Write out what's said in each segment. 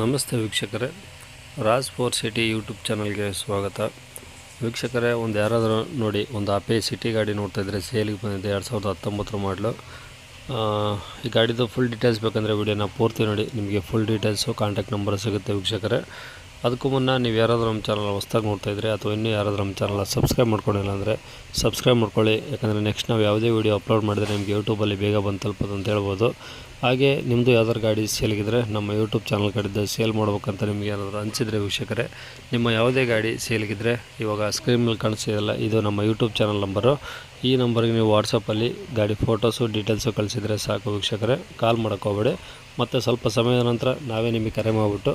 ನಮಸ್ತೆ ವೀಕ್ಷಕರೇ, Raj four city YouTube ಚಾನಲ್ಗೆ ಸ್ವಾಗತ. ವೀಕ್ಷಕರೇ, ಒಂದು ಯಾರಾದರೂ ನೋಡಿ ಒಂದು ಆಪೆ ಸಿಟಿ ಗಾಡಿ ನೋಡ್ತಾ ಇದ್ದರೆ ಸೇಲಿಗೆ ಬಂದಿದೆ 2019 ಮಾಡಲು. ಈ ಗಾಡಿದು ಫುಲ್ ಡೀಟೇಲ್ಸ್ ಬೇಕಂದರೆ ವಿಡಿಯೋನ ಪೂರ್ತಿ ನೋಡಿ, ನಿಮಗೆ ಫುಲ್ ಡೀಟೇಲ್ಸು ಕಾಂಟ್ಯಾಕ್ಟ್ ನಂಬರ್ ಸಿಗುತ್ತೆ ವೀಕ್ಷಕರೇ. ಅದಕ್ಕೂ ಮುನ್ನ ನೀವು ಯಾರಾದರೂ ನಮ್ಮ ಚಾನಲ್ ಹೊಸ್ದಾಗಿ ನೋಡ್ತಾ ಇದ್ದರೆ ಅಥವಾ ಇನ್ನೂ ಯಾರಾದರೂ ನಮ್ಮ ಚಾನಲ್ ಸಬ್ಸ್ಕ್ರೈಬ್ ಮಾಡ್ಕೊಂಡಿಲ್ಲ ಅಂದರೆ ಸಬ್ಸ್ಕ್ರೈಬ್ ಮಾಡ್ಕೊಳ್ಳಿ. ಯಾಕಂದರೆ ನೆಕ್ಸ್ಟ್ ನಾವು ಯಾವುದೇ ವೀಡಿಯೋ ಅಪ್ಲೋಡ್ ಮಾಡಿದರೆ ನಿಮಗೆ ಯೂಟ್ಯೂಬಲ್ಲಿ ಬೇಗ ಬಂದು ತಲುಪೋದು ಅಂತ ಹೇಳ್ಬೋದು. ಹಾಗೆ ನಿಮ್ಮದು ಯಾವ್ದಾದ್ರು ಗಾಡಿ ಸೇಲಿಗಿದ್ರೆ ನಮ್ಮ ಯೂಟ್ಯೂಬ್ ಚಾನಲ್ ಕಡೆಯಿಂದ ಸೇಲ್ ಮಾಡ್ಬೇಕಂತ ನಿಮಗೆ ಏನಾದರೂ ಅನಿಸಿದರೆ ವೀಕ್ಷಕರೇ, ನಿಮ್ಮ ಯಾವುದೇ ಗಾಡಿ ಸೇಲಿಗಿದ್ರೆ ಇವಾಗ ಸ್ಕ್ರೀನ್ ಮೇಲೆ ಕಾಣಿಸ್ತಿದೆಯಲ್ಲ, ಇದು ನಮ್ಮ ಯೂಟ್ಯೂಬ್ ಚಾನಲ್ ನಂಬರು. ಈ ನಂಬರ್ಗೆ ನೀವು ವಾಟ್ಸಪ್ಪಲ್ಲಿ ಗಾಡಿ ಫೋಟೋಸು ಡೀಟೇಲ್ಸು ಕಳಿಸಿದರೆ ಸಾಕು ವೀಕ್ಷಕರೇ. ಕಾಲ್ ಮಾಡೋಕ್ಕೆ ಹೋಗಬೇಡಿ. ಮತ್ತು ಸ್ವಲ್ಪ ಸಮಯದ ನಂತರ ನಾವೇ ನಿಮಗೆ ಕರೆ ಮಾಡಿಬಿಟ್ಟು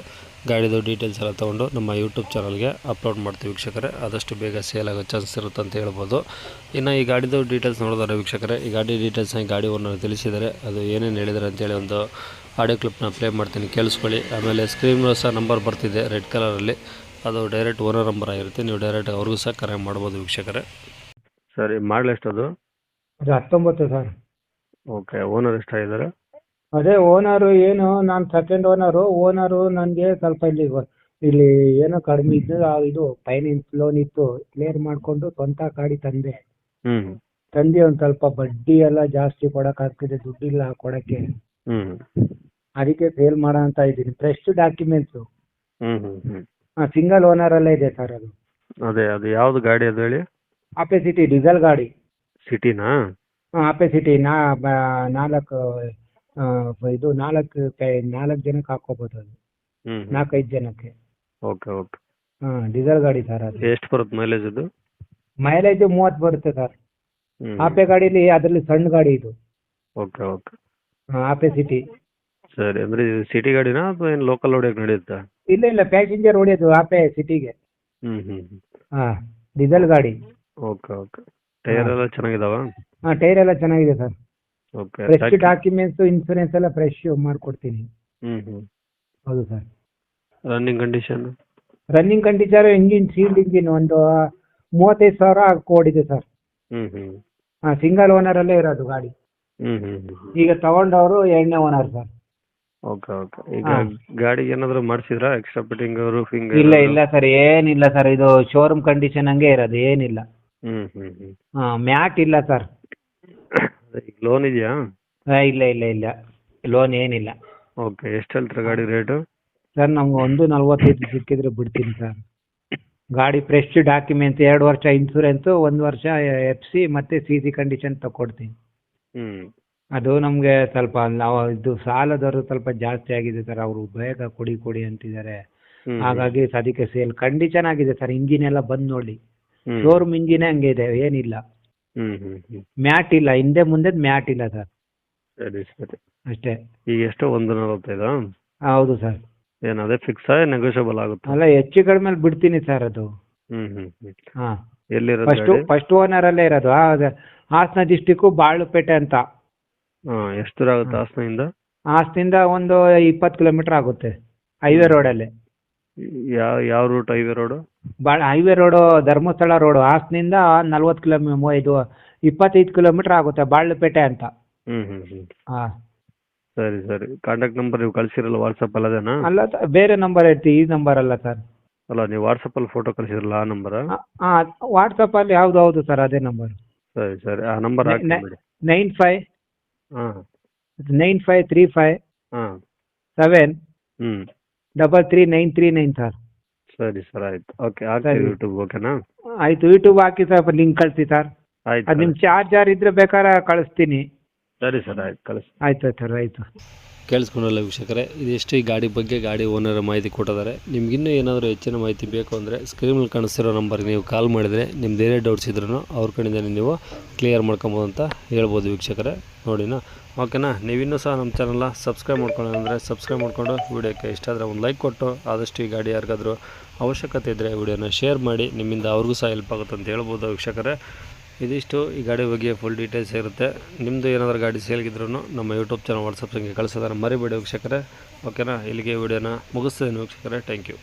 ಗಾಡಿದು ಡೀಟೇಲ್ಸ್ ಎಲ್ಲ ತೊಗೊಂಡು ನಮ್ಮ ಯೂಟ್ಯೂಬ್ ಚಾನಲ್ಗೆ ಅಪ್ಲೋಡ್ ಮಾಡ್ತೀವಿ ವೀಕ್ಷಕರೇ. ಆದಷ್ಟು ಬೇಗ ಸೇಲ್ ಆಗೋ ಚಾನ್ಸ್ ಇರುತ್ತೆ ಅಂತ ಹೇಳ್ಬೋದು. ಇನ್ನು ಈ ಗಾಡಿದು ಡೀಟೇಲ್ಸ್ ನೋಡಿದ್ರೆ ವೀಕ್ಷಕರೇ, ಈ ಗಾಡಿ ಡೀಟೇಲ್ಸ್ನ ಗಾಡಿ ಓನರ್ ತಿಳಿಸಿದ್ದಾರೆ. ಅದು ಏನೇನು ಹೇಳಿದ್ದಾರೆ ಅಂತೇಳಿ ಒಂದು ಆಡಿಯೋ ಕ್ಲಿಪ್ನ ಪ್ಲೇ ಮಾಡ್ತೀನಿ, ಕೇಳಿಸ್ಕೊಳ್ಳಿ. ಆಮೇಲೆ ಸ್ಕ್ರೀನ್ ಮೇಲೆ ಸಹ ನಂಬರ್ ಬರ್ತಿದೆ ರೆಡ್ ಕಲರಲ್ಲಿ, ಅದು ಡೈರೆಕ್ಟ್ ಓನರ್ ನಂಬರ್ ಆಗಿರುತ್ತೆ. ನೀವು ಡೈರೆಕ್ಟ್ ಅವ್ರಿಗೂ ಸಹ ಕರೆ ಮಾಡ್ಬೋದು ವೀಕ್ಷಕರೇ. ಸರಿ, ಮಾಡಲ್ ಎಷ್ಟದು? ಅದು 19 ಸರ್. Okay, owner ಎಷ್ಟಾಗಿದ್ದಾರೆ? ಅದೇ ಓನರು ಏನು, ನಾನು ಸೆಕೆಂಡ್ ಓನರು ನನಗೆ ಸ್ವಲ್ಪ ಇಲ್ಲಿ ಏನೋ ಕಡಿಮೆ ಇದ್ದು ಇದು ಫೈನಾನ್ಸ್ ಲೋನ್ ಇತ್ತು, ಕ್ಲಿಯರ್ ಮಾಡಿಕೊಂಡು ಸ್ವಂತ ಗಾಡಿ ತಂದು ಒಂದು ಸ್ವಲ್ಪ ಬಡ್ಡಿ ಎಲ್ಲ ಜಾಸ್ತಿ ಕೊಡೋಕ್ಕಾಗ್ತಿದೆ, ದುಡ್ಡಿಲ್ಲ ಕೊಡೋಕ್ಕೆ. ಅದಕ್ಕೆ ಸೇಲ್ ಮಾಡೋ ಅಂತ ಇದ್ದೀನಿ. ಫ್ರೆಶ್ ಡಾಕ್ಯುಮೆಂಟ್ಸು, ಸಿಂಗಲ್ ಓನರಲ್ಲೇ ಇದೆ ಸರ್. ಅದು ಯಾವ್ದು ಗಾಡಿ ಅದು ಹೇಳಿ? ಆಪೆ ಸಿಟಿ ಡೀಸೆಲ್ ಗಾಡಿ. ಸಿಟಿನಾ? ಆಪೆ ಸಿಟಿ 4 ಜನಕ್ಕೆ ಹಾಕೋಬಹುದು, ಅದು 4-5 ಜನಕ್ಕೆ. Okay okay. ಡೀಸೆಲ್ ಗಾಡಿ ಸರ್. ಅದು ಎಷ್ಟು ಬರುತ್ತೆ ಮೈಲೇಜ್? ಅದು ಮೈಲೇಜ್ 30 ಬರುತ್ತೆ ಸರ್. ಆಪೆ ಗಾಡಿಲಿ ಅದರಲ್ಲಿ ಸಣ್ಣ ಗಾಡಿ ಇದು. Okay okay. Ape city. ಸರಿ, ಅಂದ್ರೆ ಇದು ಸಿಟಿ ಗಾಡಿನಾ ಅಥವಾ ಏನು ಲೋಕಲ್ ಹೊಡಿಯೋಕೆ ನಡೆಯುತ್ತಾ? ಇಲ್ಲ ಪ್ಯಾಸೆಂಜರ್ ಹೊಡಿಯೋದು ಆಪೆ ಸಿಟಿಗೆ. ಡೀಸೆಲ್ ಗಾಡಿ. Okay okay. ಟೈರ್ ಎಲ್ಲ ಚೆನ್ನಾಗಿದಾವ? ಟೈರ್ ಎಲ್ಲ ಚೆನ್ನಾಗಿದೆ sir. Okay. Fresh documents, insurance ಎಲ್ಲ ಫ್ರೆಶ್ ಮಾಡ್ಕೊಡ್ತೀನಿ. ಹೌದು sir. Running condition? Running condition engine sealed engine ಒಂದು 35,000 ಓಡಿದೆ ಸರ್. ಸಿಂಗಲ್ ಓನರ್ ಅಲ್ಲೇ ಇರೋದು ಗಾಡಿ. ಈಗ ತಗೊಂಡವರು 2ನೇ ಓನರ್ ಸರ್. Okay okay. ಈಗ ಗಾಡಿಗೆ ಏನಾದ್ರು ಮಾಡಿಸಿದ್ರಾ ಎಕ್ಸ್ಟ್ರಾ ಫಿಟ್ಟಿಂಗ್, ರೂಫಿಂಗ್? ಇಲ್ಲ ಸರ್, ಏನಿಲ್ಲ ಸರ್. ಇದು ಶೋರೂಮ್ ಕಂಡೀಷನ್ ಹಂಗೆ ಇರೋದು, ಏನಿಲ್ಲ. ಮ್ಯಾಟ್ ಇಲ್ಲ ಸರ್. ಲೋನ್ ಇದೆಯಾ? ಇಲ್ಲ ಲೋನ್ ಏನಿಲ್ಲ. ಓಕೆ. ಎಷ್ಟು ಹೇಳ್ತೀರಾ ಗಾಡಿ ರೇಟು? ಸರ್ ನಮ್ಗೆ 1.45 ಸಿಕ್ಕಿದ್ರೆ ಬಿಡ್ತೀನಿ ಸರ್. ಗಾಡಿ ಫ್ರೆಶ್ ಡಾಕ್ಯುಮೆಂಟ್ಸ್, 2 ವರ್ಷ ಇನ್ಸೂರೆನ್ಸು, 1 ವರ್ಷ FC ಮತ್ತೆ CC ಕಂಡೀಷನ್ ತಗೊಡ್ತೀನಿ. ಅದು ನಮಗೆ ಸ್ವಲ್ಪ ನಾವು ಇದು ಸಾಲದವರು ಸ್ವಲ್ಪ ಜಾಸ್ತಿ ಆಗಿದೆ ಸರ್. ಅವರು ಬೇಗ ಕೊಡಿ ಅಂತಿದ್ದಾರೆ. ಹಾಗಾಗಿ ಅದಕ್ಕೆ ಸೇಲ್ ಕಂಡೀಷನ್ ಆಗಿದೆ ಸರ್. ಇಂಜಿನ್ ಎಲ್ಲ ಬಂದು ನೋಡಿ, ಶೋರೂಮ್ ಇಂಜಿನ್ ಹಂಗೆ ಇದೆ, ಏನಿಲ್ಲ. ಮ್ಯಾಟ್ ಇಲ್ಲ, ಹಿಂದೆ ಮುಂದೆ ಮ್ಯಾಟ್ ಇಲ್ಲ ಸರ್. ಸರಿ ಸರಿ, ಅಷ್ಟೇ. ಈಗ ಎಷ್ಟು 1.45? ಹೌದು ಸರ್. ಏನು ಅದೇ ಫಿಕ್ಸ್ ನೆಗೋಷಿಯಬಲ್ ಆಗುತ್ತೆ? ಅಲ್ಲ, ಹೆಚ್ಚು ಕಡಿಮೆ ಬಿಡ್ತೀನಿ ಸರ್. ಅದು ಎಲ್ಲಿರೋದು? ಫಸ್ಟ್ ಓನರ್ ಅಲ್ಲೇ ಇರೋದು. ಹಾಸನ ಡಿಸ್ಟಿಕ್ ಬಾಳುಪೇಟೆ ಅಂತ. ಎಷ್ಟು ದೂರ ಆಗುತ್ತೆ ಹಾಸನದಿಂದ? ಹಾಸನದಿಂದ ಒಂದು 20 ಕಿಲೋಮೀಟರ್ ಆಗುತ್ತೆ, ಹೈವೇ ರೋಡಲ್ಲೇ. ಯಾವ route highway road? Highway road Dharmasthala road. ಹಾಸನದಿಂದ 40 ಕಿಲೋಮೀಟರ್, 25 ಕಿಲೋಮೀಟರ್ ಆಗುತ್ತೆ, ಬಾಳುಪೇಟೆ ಅಂತ. ಸರಿ ಸರಿ. ಕಾಂಟ್ಯಾಕ್ಟ್ ನಂಬರ್ ನೀವು ಕಳಿಸಿರಲ್ಲ ವಾಟ್ಸಪ್ ಅಲ್ಲದೇನಾ? ಅಲ್ಲ, ಬೇರೆ ನಂಬರ್ ಇರ್ತೀವಿ, ಈ ನಂಬರ್ ಅಲ್ಲ ಸರ್. ಅಲ್ಲ, ನೀವು ವಾಟ್ಸಪ್ಪಲ್ಲಿ ಫೋಟೋ ಕಳಿಸಿರಲ್ಲ ಆ ನಂಬರ್? ವಾಟ್ಸಪ್ಪಲ್ಲಿ ಹೌದು ಸರ್, ಅದೇ ನಂಬರ್. ಸರಿ ಸರಿ, ಆ ನಂಬರ್ ಹಾಕಿ. 95 9535 7333939 ಸರ್. ಸರಿ ಸರ್, ಆಯ್ತು. ಓಕೆ, ಹಾಕ್ತೀವಿ ಯೂಟ್ಯೂಬ್. ಓಕೆನಾ? ಆಯ್ತು, ಯೂಟ್ಯೂಬ್ ಹಾಕಿ ಸರ್, ಲಿಂಕ್ ಕಳಿಸಿ ಸರ್. ಆಯ್ತು. ಅದು ನಿಮ್ಮ ಚಾರ್ಜರ್ ಇದ್ರೆ ಬೇಕಾದ್ರೆ ಕಳಿಸ್ತೀನಿ. ಸರಿ ಸರ್, ಆಯ್ತು, ಕಳಿಸಿ. ಆಯ್ತು ಸರ್, ಆಯಿತು. ಕೇಳಿಸ್ಕೊಂಡಲ್ಲ ವೀಕ್ಷಕರೇ, ಇದಿಷ್ಟು ಈ ಗಾಡಿ ಬಗ್ಗೆ ಗಾಡಿ ಓನರ್ ಮಾಹಿತಿ ಕೊಟ್ಟಿದ್ದಾರೆ. ನಿಮ್ಗಿನ್ನೂ ಏನಾದರೂ ಹೆಚ್ಚಿನ ಮಾಹಿತಿ ಬೇಕು ಅಂದರೆ ಸ್ಕ್ರೀನ್ ಮೇಲೆ ಕಾಣಿಸ್ತಿರೋ ನಂಬರ್ಗೆ ನೀವು ಕಾಲ್ ಮಾಡಿದರೆ ನಿಮ್ದು ಏನೇ ಡೌಟ್ಸ್ ಇದ್ರೂ ಅವ್ರ ಕಡೆಯಿಂದ ನೀವು ಕ್ಲಿಯರ್ ಮಾಡ್ಕೊಬೋದು ಅಂತ ಹೇಳ್ಬೋದು ವೀಕ್ಷಕರೇ. ನೋಡಿನಾ? ಓಕೆನಾ? ನೀವಿನ್ನೂ ಸಹ ನಮ್ಮ ಚಾನಲ್ನ ಸಬ್ಸ್ಕ್ರೈಬ್ ಮಾಡ್ಕೊಳ್ಳಿ ಅಂದರೆ ಸಬ್ಸ್ಕ್ರೈಬ್ ಮಾಡಿಕೊಂಡು ವಿಡಿಯೋಕ್ಕೆ ಇಷ್ಟ ಆದರೆ ಒಂದು ಲೈಕ್ ಕೊಟ್ಟು, ಆದಷ್ಟು ಈ ಗಾಡಿ ಯಾರಿಗಾದರೂ ಅವಶ್ಯಕತೆ ಇದ್ದರೆ ವಿಡಿಯೋನ ಶೇರ್ ಮಾಡಿ, ನಿಮ್ಮಿಂದ ಅವ್ರಿಗೂ ಸಹ ಹೆಲ್ಪ್ ಆಗುತ್ತೆ ಅಂತ ಹೇಳ್ಬೋದು ವೀಕ್ಷಕರೇ. ಇದಿಷ್ಟು ಈ ಗಾಡಿ ಬಗ್ಗೆ ಫುಲ್ ಡೀಟೇಲ್ಸ್ ಇರುತ್ತೆ. ನಿಮ್ಮದು ಏನಾದರೂ ಗಾಡಿ ಸೇಲ್ಗಿದ್ರೂ ನಮ್ಮ ಯೂಟ್ಯೂಬ್ ಚಾನಲ್ ವಾಟ್ಸಪ್ ಸಂಖ್ಯೆ ಕಳಿಸೋದನ್ನು ಮರಿಬೇಡಿ ವೀಕ್ಷಕರೇ. ಓಕೆನಾ? ಇಲ್ಲಿಗೆ ವಿಡಿಯೋನ ಮುಗಿಸ್ತೀನಿ ವೀಕ್ಷಕರೇ. Thank you.